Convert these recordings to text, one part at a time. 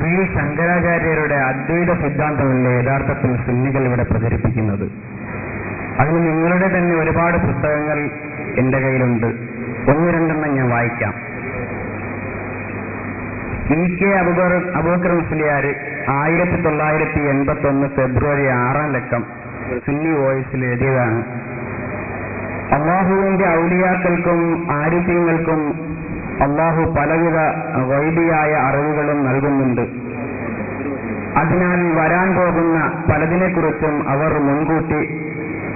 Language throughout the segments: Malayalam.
ശ്രീ ശങ്കരാചാര്യരുടെ അദ്വൈത സിദ്ധാന്തമല്ലേ യഥാർത്ഥത്തിൽ സുന്നികൾ ഇവിടെ പ്രചരിപ്പിക്കുന്നത്. അതിന് നിങ്ങളുടെ തന്നെ ഒരുപാട് പുസ്തകങ്ങൾ എന്റെ കയ്യിലുണ്ട്. ഒന്ന് രണ്ടെണ്ണം ഞാൻ വായിക്കാം. EK അബൂബക്കർ മുസ്ലിയാർ 1981 ഫെബ്രുവരി 6 സുന്നി വോയിസിൽ എഴുതിയതാണ്. അള്ളാഹുവിന്റെ ഔലിയാക്കൾക്കും ആരിഫ്യങ്ങൾക്കും അള്ളാഹു പലവിധ ഗൈബിയായ അറിവുകളും നൽകുന്നുണ്ട്. അതിനാൽ വരാൻ പോകുന്ന പലതിനെക്കുറിച്ചും അവർ മുൻകൂട്ടി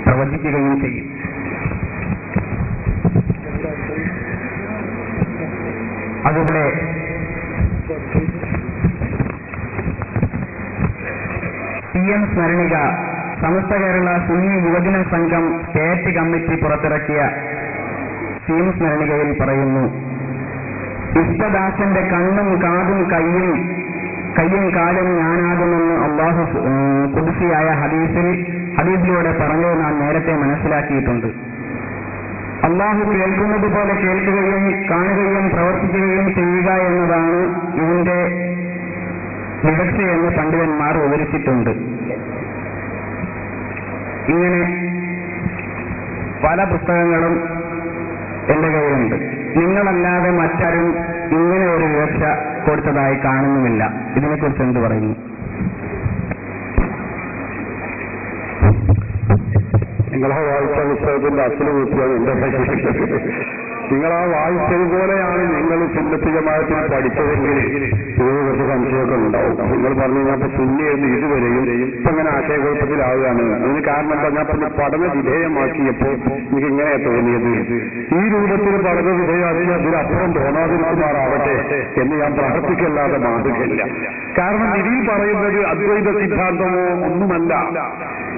പ്രവചിക്കുകയും ചെയ്യും. അതുപോലെ CM സ്മരണിക സമസ്ത കേരള സുന്നി യുവജന സംഘം സ്റ്റേറ്റ് കമ്മിറ്റി പുറത്തിറക്കിയ CM സ്മരണികയിൽ പറയുന്നു, ഇഷ്ടദാസന്റെ കണ്ണും കാതും കയ്യും കാലും ഞാനാകുമെന്ന് അള്ളാഹു ഖുദ്സിയായ ഹദീസിലൂടെ പറഞ്ഞത് നാം നേരത്തെ മനസ്സിലാക്കിയിട്ടുണ്ട്. അള്ളാഹു കേൾക്കുന്നത് പോലെ കേൾക്കുകയും കാണുകയും പ്രവർത്തിക്കുകയും ചെയ്യുക എന്നതാണ് ഇതിന്റെ വിവക്ഷയെന്ന് പണ്ഡിതന്മാർ വിവരിച്ചിട്ടുണ്ട്. ഇങ്ങനെ പല പുസ്തകങ്ങളും എന്റെ കയ്യിലുണ്ട്. നിങ്ങളല്ലാതെ മറ്റാരും ഇങ്ങനെ ഒരു വിവക്ഷ കൊടുത്തതായി കാണുന്നുമില്ല. ഇതിനെക്കുറിച്ച് എന്ത് പറയുന്നു? നിങ്ങളാ വായിച്ച പുസ്തകത്തിന്റെ അച്ഛന് കുറിച്ചാണ് എന്റെ നിങ്ങളാ വായിച്ചതുപോലെയാണ് നിങ്ങൾ സുന്നത്ത് ജമാഅത്തിൽ പഠിച്ചതെങ്കിൽ ഇതിന് കുറച്ച് സംശയമൊക്കെ ഉണ്ടാവും. നിങ്ങൾ പറഞ്ഞു ഞാൻ സുന്നി എന്ന് ഇതുവരെയും ഇപ്പൊ ഇങ്ങനെ ആശയക്കുഴപ്പത്തിലാവുകയാണ്. അതിന് കാരണം എന്താ, ഞാൻ പറഞ്ഞ പഠന വിധേയമാക്കിയപ്പോൾ എനിക്ക് ഇങ്ങനെ തോന്നിയത്, ഈ രൂപത്തിൽ പഠന വിധേയമാക്കി അതിനപ്പുറം തോന്നാതിരിക്കുമാറാവട്ടെ എന്ന് ഞാൻ പ്രാർത്ഥിക്കല്ലാതെ മാതൃകയില്ല. കാരണം ഇതിൽ പറയുന്നത് അദ്വൈത സിദ്ധാന്തമോ ഒന്നുമല്ല.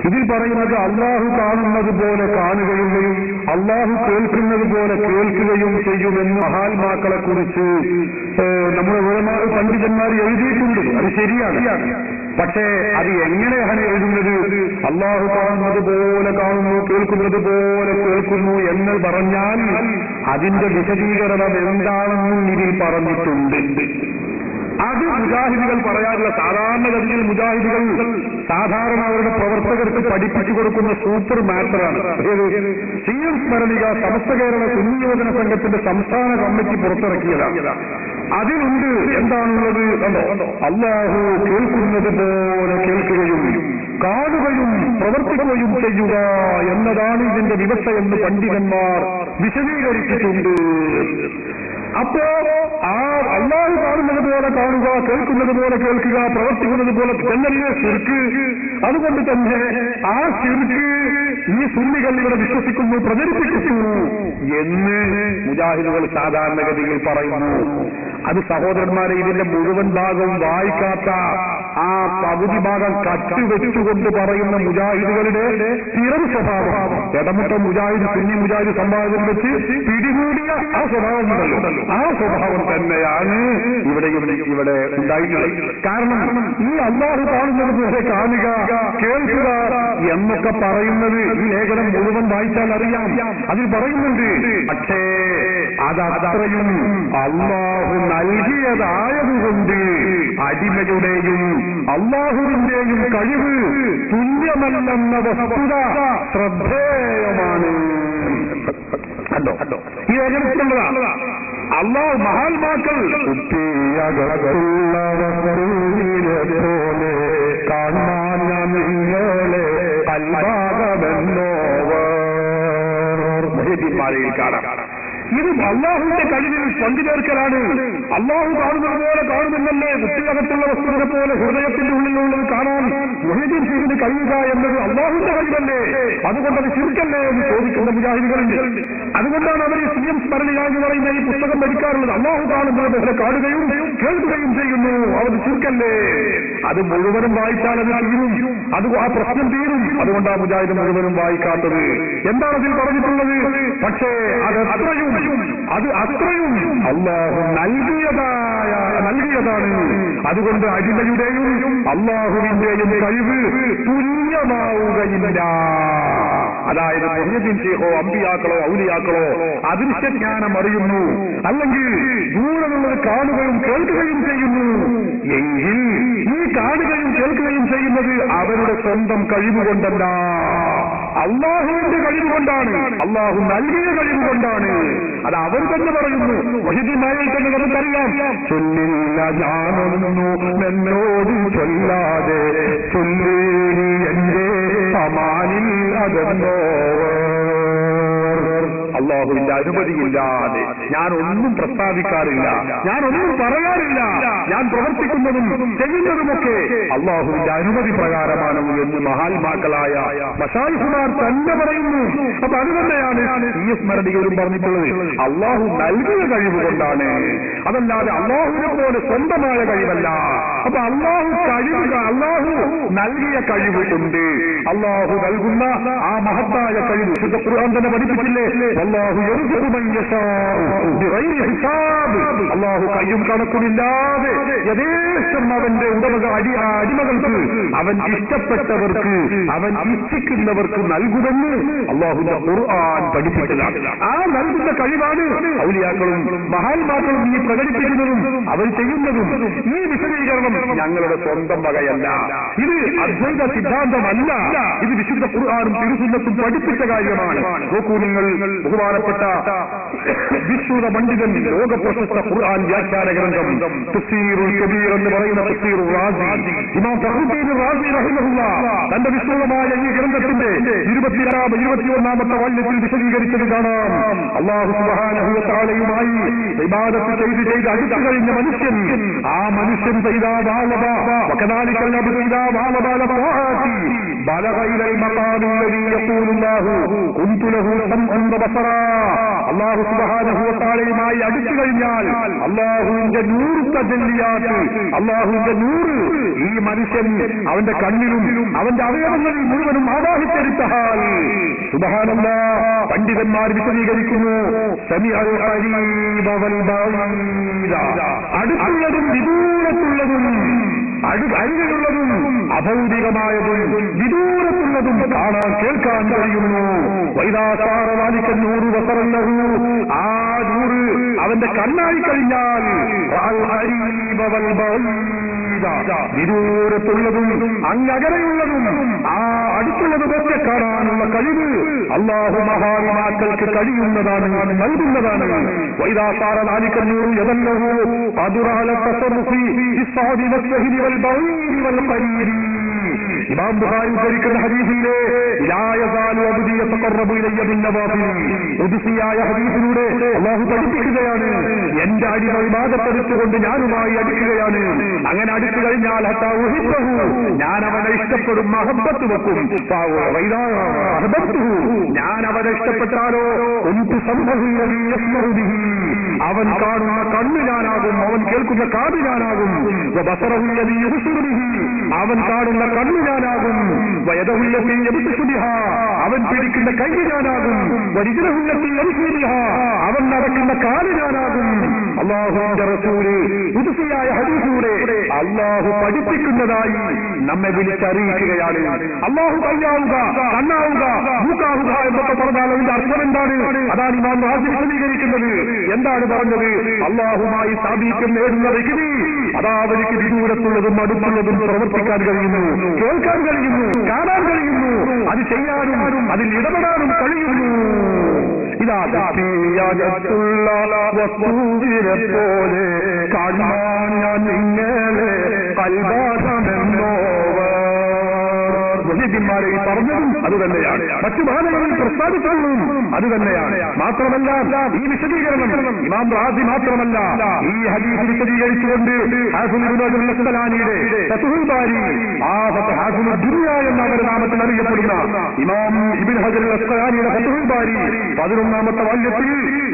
ഇതിൽ പറയുന്നത് അള്ളാഹു കാണുന്നത് പോലെ കാണുകയും അള്ളാഹു കേൾക്കുന്നത് പോലെ കേൾക്കുകയും ചെയ്യുമെന്ന് മഹാത്മാക്കളെ കുറിച്ച് നമ്മുടെ ഉലമാ പണ്ഡിതന്മാർ എഴുതിയിട്ടുണ്ട്. അത് ശരിയാണ്. പക്ഷേ അത് എങ്ങനെയാണ് എഴുതുന്നത്? അള്ളാഹു കാണുന്നത് പോലെ കാണുന്നു, കേൾക്കുന്നത് പോലെ കേൾക്കുന്നു എന്ന് പറഞ്ഞാൽ അതിന്റെ വിശദീകരണം എന്താണെന്നും ഇതിൽ പറഞ്ഞിട്ടുണ്ട്. അത് മുജാഹിദുകൾ പറയാറുള്ള സാധാരണഗതിയിൽ മുജാഹിദുകൾ സാധാരണ അവരുടെ പ്രവർത്തകർക്ക് പഠിപ്പിച്ചു കൊടുക്കുന്ന സൂപ്പർ മാറ്ററാണ്. CM സ്മരണിക സമസ്ത കേരള സുന്നി യുവജന സംഘത്തിന്റെ സംസ്ഥാന കമ്മിറ്റി പുറത്തിറക്കിയതാണ്. അതിലുണ്ട് എന്താണുള്ളത് കണ്ടോ, അള്ളാഹു കേൾക്കുന്നത് പോലെ കേൾക്കുകയും കാണുകയും പ്രവർത്തിക്കുകയും ചെയ്യുക എന്നതാണ് ഇതിന്റെ വിവക്ഷ എന്ന് പണ്ഡിതന്മാർ വിശദീകരിച്ചിട്ടുണ്ട്. അപ്പോ ആ അള്ളാഹു കാണുന്നത് പോലെ കാണുക, കേൾക്കുന്നത് പോലെ കേൾക്കുക, പ്രവർത്തിക്കുന്നത് പോലെ എന്നല്ലേ ശിർക്ക്. അതുകൊണ്ട് തന്നെ ആ ശിർക്ക് ഈ സുന്നികൾ ഇവിടെ വിശ്വസിക്കുന്നു, പ്രചരിപ്പിക്കുന്നു എന്ന് മുജാഹിദുകൾ സാധാരണഗതിയിൽ പറയുന്നു. അത് സഹോദരന്മാരെ, ഇതിന്റെ മുഴുവൻ ഭാഗവും വായിക്കാത്ത ആ പകുതി ഭാഗം കട്ടുവെച്ചുകൊണ്ട് പറയുന്ന മുജാഹിദുകളുടെ സ്ഥിരം സ്വഭാവം, ഇടമുട്ട മുജാഹിദ് സുന്നി മുജാഹിദ് സംവാദം വെച്ച് പിടികൂടിയ ആ സ്വഭാവം ഉണ്ടല്ലോ, ആ സ്വഭാവം തന്നെയാണ് ഇവിടെ ഉണ്ടായിട്ടുള്ളത്. കാരണം ഈ അള്ളാഹു കാണുന്നത് പോലെ കാണുക, കേൾക്കുക എന്നൊക്കെ പറയുന്നത് ഈ ലേഖനം മുഴുവൻ വായിച്ചാൽ അറിയാം. അതിൽ പറയുന്നുണ്ട്. പക്ഷേ അതത്രയും അള്ളാഹു നൽകിയതായതുകൊണ്ട് അടിമയുടെയും അള്ളാഹുവിന്റെയും കഴിവ് തുല്യമല്ലെന്ന വസ്തുത ശ്രദ്ധേയമാണ്. കണ്ടോ, ഈ ലേഖനത്തിലുള്ളതാണ്. അള്ളാഹു മഹാത്മാക്കൾ പോലെ കാണാൻ നിങ്ങളെ കൽഭാഗമെന്നോവർ കാണാം. ഇത് അള്ളാഹുവിന്റെ കഴിവിൽ പങ്കുചേർക്കലാണ്. അള്ളാഹു കാണുന്നത് പോലെ കാണുമെന്നല്ലേ കുട്ടിയകത്തുള്ള വസ്തുക്കളെ പോലെ ഹൃദയത്തിന്റെ ഉള്ളിലുള്ളത് കാണാൻ മുഹീദ്ദീൻ ഷെയ്ഖിന് കഴിയുക എന്നത് അള്ളാഹുവിന്റെ കഴിവല്ലേ? അതുകൊണ്ടത് ശിർക്കല്ലേ എന്ന് ചോദിക്കുന്ന മുജാഹിദുകളുണ്ട്. അതുകൊണ്ടാണ് അവർ CM സ്മരണിക എന്ന് പറയുന്ന ഈ പുസ്തകം പഠിക്കാറുള്ളത്. അള്ളാഹു കാണുന്നത് പോലെ കാണുകയും കേൾക്കുകയും ചെയ്യുന്നു, അത് ശിർക്കല്ലേ? അത് മുഴുവനും വായിച്ചാൽ അത് തീരും, അത് ആ പ്രശ്നം തീരും. അതുകൊണ്ടാണ് മുജാഹിദ് മുഴുവനും വായിക്കാത്തത്. എന്താണ് അതിൽ പറഞ്ഞിട്ടുള്ളത്? പക്ഷേ അത് അത്രയും അള്ളാഹു നൽകിയതാണ്. അതുകൊണ്ട് അടിമയുടെയും അള്ളാഹുവിന്റെയും കഴിവ് തുല്യമാവുകയില്ല. അതായത് മുഹീദ്ദീൻ ഷെയ്ഖോ അമ്പിയാക്കളോ ഔലിയാക്കളോ അദൃശ്യജ്ഞാനം അറിയുന്നു, അല്ലെങ്കിൽ ദൂരമുള്ളത് കാണുകയും കേൾക്കുകയും ചെയ്യുന്നു എങ്കിൽ ചെയ്യുന്നത് അവരുടെ സ്വന്തം കഴിവുകൊണ്ടല്ല, അള്ളാഹുവിന്റെ കഴിവുകൊണ്ടാണ്, അള്ളാഹു നൽകിയ കഴിവുകൊണ്ടാണ്. അത് അവർ തന്നെ പറയുന്നു. വഹിദിമായിൽ തന്നെ നമുക്കറിയാം, ചൊല്ലില്ല ഞാനൊന്നു എന്നോട് ചൊല്ലാതെ ചൊല്ലേരി എന്റെ സമാനിൽ അതെന്നോ. അള്ളാഹുവിന്റെ അനുമതിയില്ലാതെ ഞാനൊന്നും പ്രസ്താവിക്കാറില്ല, ഞാനൊന്നും പറയാറില്ല. ഞാൻ പ്രവർത്തിക്കുന്നതും ചെയ്യുന്നതുമൊക്കെ അള്ളാഹുവിന്റെ അനുമതി പ്രകാരമാണ് എന്ന് മഹാത്മാക്കളായ മശായിഖുമാർ തന്നെ പറയുന്നു. അപ്പൊ അത് തന്നെയാണ് ഈ സ്മരണികളും പറഞ്ഞിട്ടുള്ളത്. അള്ളാഹു നൽകിയ കഴിവ് കൊണ്ടാണ്, അതല്ലാതെ അള്ളാഹുവിനെ പോലെ സ്വന്തമായ കഴിവല്ല. അപ്പൊ അള്ളാഹു നൽകിയ കഴിവ് ഉണ്ട്. അള്ളാഹു നൽകുന്ന ആ മഹത്തായ കഴിവ് ഖുർആൻ തന്നെ പഠിപ്പിച്ചില്ലേ, അള്ളാഹു അള്ളാഹു കയ്യും കണക്കുമില്ലാതെ യഥേഷ്ടം അവന്റെ അടിമകൾക്ക്, അവൻ ഇഷ്ടപ്പെട്ടവർക്ക്, അവൻ ഇച്ഛിക്കുന്നവർക്ക് നൽകുമെന്ന് അള്ളാഹുവിന്റെ ഖുർആൻ പഠിപ്പിച്ചതാണ്. ആ നൽകുന്ന കഴിവാണ് ഔലിയാക്കളും മഹാത്മാക്കളും ഈ പ്രകടിപ്പിക്കുന്നതും അവർ ചെയ്യുന്നതും. ഈ വിശദീകരണം ഞങ്ങളുടെ സ്വന്തം വകയല്ല, ഇത് അദ്വൈത സിദ്ധാന്തമല്ല, ഇത് വിശുദ്ധ ഖുർആനും തിരുസുന്നത്തും പഠിപ്പിച്ച കാര്യമാണ്. നോക്കൂ നിങ്ങൾ, ബഹുമാനപ്പെട്ട വിശ്രുത പണ്ഡിതൻ, ലോക പ്രശസ്ത ഖുർആൻ വ്യാഖ്യാന ഗ്രന്ഥം തഫ്സീറുൽ കബീർ എന്ന് പറയുന്ന തഫ്സീറുൽ റാസി, ഇമാം ഫഖ്റുദ്ദീൻ റാസി റഹിമഹുല്ലാഹ് തന്റെ വിശ്രുതമായ ഈ ഗ്രന്ഥത്തിന്റെ 21-ാമത്തെ വാല്യത്തിൽ വിശദീകരിച്ചത് കാണാം. അല്ലാഹു സുബ്ഹാനഹു വ തആലയുമായി ഇബാദത്ത് ചെയ്ത് അടുത്തു കഴിഞ്ഞ മനുഷ്യൻ, ആ മനുഷ്യൻ ചെയ്താ വാലബ വകദാലികൽ അബ്ദു ഇദാ വാലബ ലബാത്തി ബലഗ ഇലൽ മഖാമി الذي يقول الله كنت له سمعا وبصرا. അല്ലാഹു സുബ്ഹാനഹു വ തആലയുമായി അടുത്തു കഴിഞ്ഞാൽ അല്ലാഹുവിന്റെ നൂർ തജല്ലിയാത്ത്, അല്ലാഹുവിന്റെ നൂറ് ഈ മനുഷ്യൻ അവന്റെ കണ്ണിലും അവന്റെ അവയവങ്ങളിൽ മുഴുവനും ആവാഹിച്ചെടുത്താൽ സുബ്ഹാനല്ലാഹ് പണ്ഡിതന്മാർ വിശദീകരിക്കുന്നു, സമീഅൽ ഖരീബ വൽ ബഈദ, അടുത്തുള്ളതും വിദൂരത്തുള്ളതും, അരികിലുള്ളതും അഭൗതികമായതും വിദൂരത്തുള്ളതും കാണാൻ കേൾക്കാൻ കഴിയുന്നു. ആ നൂറ് അവന്റെ കണ്ണായി കഴിഞ്ഞാൽ വിദൂരത്തുള്ളതും അങ്ങകരെയുള്ളതും ആ അടുത്തുള്ളതുമൊക്കെ കാണാനുള്ള കഴിവ് അല്ലാഹു മഹാത്മാക്കൾക്ക് കഴിയുന്നതാണ്, നൽകുന്നതാണ്. വൈദാസാറൂർ യദല്ലഹു അദുറാല തസറുഫി ഇസ്സാദി വസ്സഹിരി വൽ ബഈരി വൽ ഖരീരി. ഇമാം ബുഖാരി ഉദ്ധരിക്കുന്ന ഹദീസിലെ ലാ യസാലു അബ്ദി യതഖറബു ഇലയ്യ ബിന്നവാഫിൽ, ഖുദ്സിയായ ഹദീസിലൂടെ അല്ലാഹു പഠിപ്പിക്കുകയാണ്, എന്റെ അടിമ ഇബാദത്തെടുത്തുകൊണ്ട് ഞാനുമായി അടുക്കുകയാണ്. അങ്ങനെ അടുത്തു കഴിഞ്ഞാൽ ഹത്താ ഉഹിബ്ബഹു, ഞാൻ അവനെ ഇഷ്ടപ്പെടും, മഹബ്ബത്ത് വെക്കും. ഞാൻ അവനെ ഇഷ്ടപ്പെട്ടാലോ കുന്തു സംഭവി യസ്മഉ ബിഹി, അവൻ കാണുന്ന കണ്ണ് ഞാനാകും, അവൻ കേൾക്കുന്ന കാത് ഞാനാകും. വബസറഹു യദി യുബ്സിറു ബിഹി, അവൻ കാണുന്ന കണ്ണ് ഞാനാകും. വയദഹു യദി യബ്തിഷു ബിഹാ, അവൻ പിടിക്കുന്ന കൈ ഞാനാകും. വരിജലഹു യദി യംശി ബിഹാ, അവൻ നടക്കുന്ന കാല് ഞാനാകും. അല്ലാഹുവിന്റെ റസൂല് ഖുദ്സിയായ ഹദീസിലൂടെ അല്ലാഹു പഠിപ്പിക്കുന്നതായി നമ്മെ വിളിച്ചറിയിക്കുകയാണ്. അല്ലാഹു കയ്യാവുക, കണ്ണാവുക, മൂക്കാവുക എന്നൊക്കെ പറഞ്ഞാൽ അതിന്റെ അർത്ഥം എന്താണ്? അതാണ് ഇമാം റാസി വിശദീകരിക്കുന്നത്. എന്താണ് പറഞ്ഞത്? അല്ലാഹുമായി സാമീപ്യം നേടുന്ന വ്യക്തി അതാവർക്ക് വിദൂരത്തുള്ളതും അടുത്തുള്ളതും പ്രവർത്തിക്കാൻ കഴിയുന്നു, കേൾക്കാൻ കഴിയുന്നു, കാണാൻ കഴിയുന്നു, അത് ചെയ്യാനും അതിൽ ഇടപെടാനും കഴിയുന്നു. ഇതാ ുള്ള വസ്തുവിനെ പോലെ കാണാൻ ഞാൻ നിങ്ങളെ കൽവാസമെന്നോ വൈദ്യന്മാരെ പറഞ്ഞതും അത് തന്നെയാണ്, മറ്റു ഭാഗങ്ങളിൽ പ്രസ്താവിച്ചതും അത് തന്നെയാണ്. മാത്രമല്ല ഈ വിശദീകരണം ഇമാം റാസി മാത്രമല്ല, ഈ ഹദീസ് വിശദീകരിച്ചുകൊണ്ട് ഹാഫിളുൽ ഫത്ഹുൽ ബാരി, ആ ഹാഫിളുൽ ദുനിയ എന്ന അവരുടെ നാമത്തിൽ അറിയപ്പെടുന്ന ഇമാം ഇബ്നു ഹജർ അൽ അസ്ഖലാനിയുടെ ഫത്ഹുൽ ബാരി 11-ാമത്തെ വാല്യത്തിൽ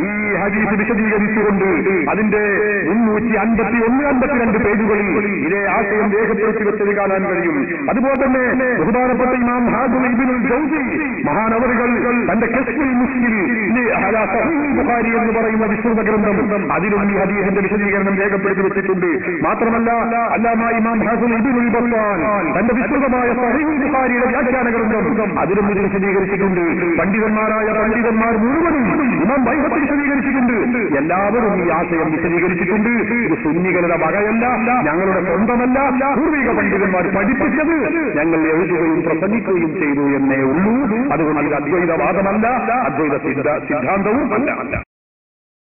ഈ ഹദീസ് വിശദീകരിച്ചുകൊണ്ട് അതിന്റെ 351-52 പേജുകളിൽ ഇതേ ആശയം രേഖപ്പെടുത്തി വെച്ചത് കാണാൻ കഴിയും. അതുപോലെ തന്നെ ബഹുമാനപ്പെട്ട ഇമാം ഹാഫിൾ ഇബ്നുൽ ജൗസി മഹാനവറുകൾ തന്റെ കശ്ഫുൽ മുശ്കിൽ അലാ സഹീഹ് ബുഖാരി എന്ന് പറയുന്ന വിശുദ്ധ ഗ്രന്ഥം, അതിലും ഈ ഹദീസിന്റെ വിശദീകരണം രേഖപ്പെടുത്തി വെച്ചിട്ടുണ്ട്. മാത്രമല്ല അല്ലാമ ഇമാം ഹാഫിൾ ഇബ്നുൽ ബത്വാൻ തന്റെ വിശുദ്ധമായ സഹീഹ് ബുഖാരിയുടെ വ്യാഖ്യാന ഗ്രന്ഥം, അതിലും ഇത് വിശദീകരിച്ചിട്ടുണ്ട്. പണ്ഡിതന്മാരായ പണ്ഡിതന്മാർ മുഴുവനും ഇമാം ബൈഹഖി വിശദീകരിച്ചിട്ടുണ്ട്. എല്ലാവരും ഈ ആശയം വിശദീകരിച്ചിട്ടുണ്ട്. ഇത് സുന്നികളുടെ വകയല്ല, ഞങ്ങളുടെ സ്വന്തമല്ല, പൂർവിക പണ്ഡിതന്മാർ പഠിപ്പിച്ചത് ഞങ്ങൾ എഴുതുകയും പ്രസംഗിക്കുകയും ചെയ്തു എന്നേ ഉള്ളൂ. അതുകൊണ്ട് ഇത് അദ്വൈതവാദമല്ല, അദ്വൈത സിദ്ധാന്തവും അല്ല.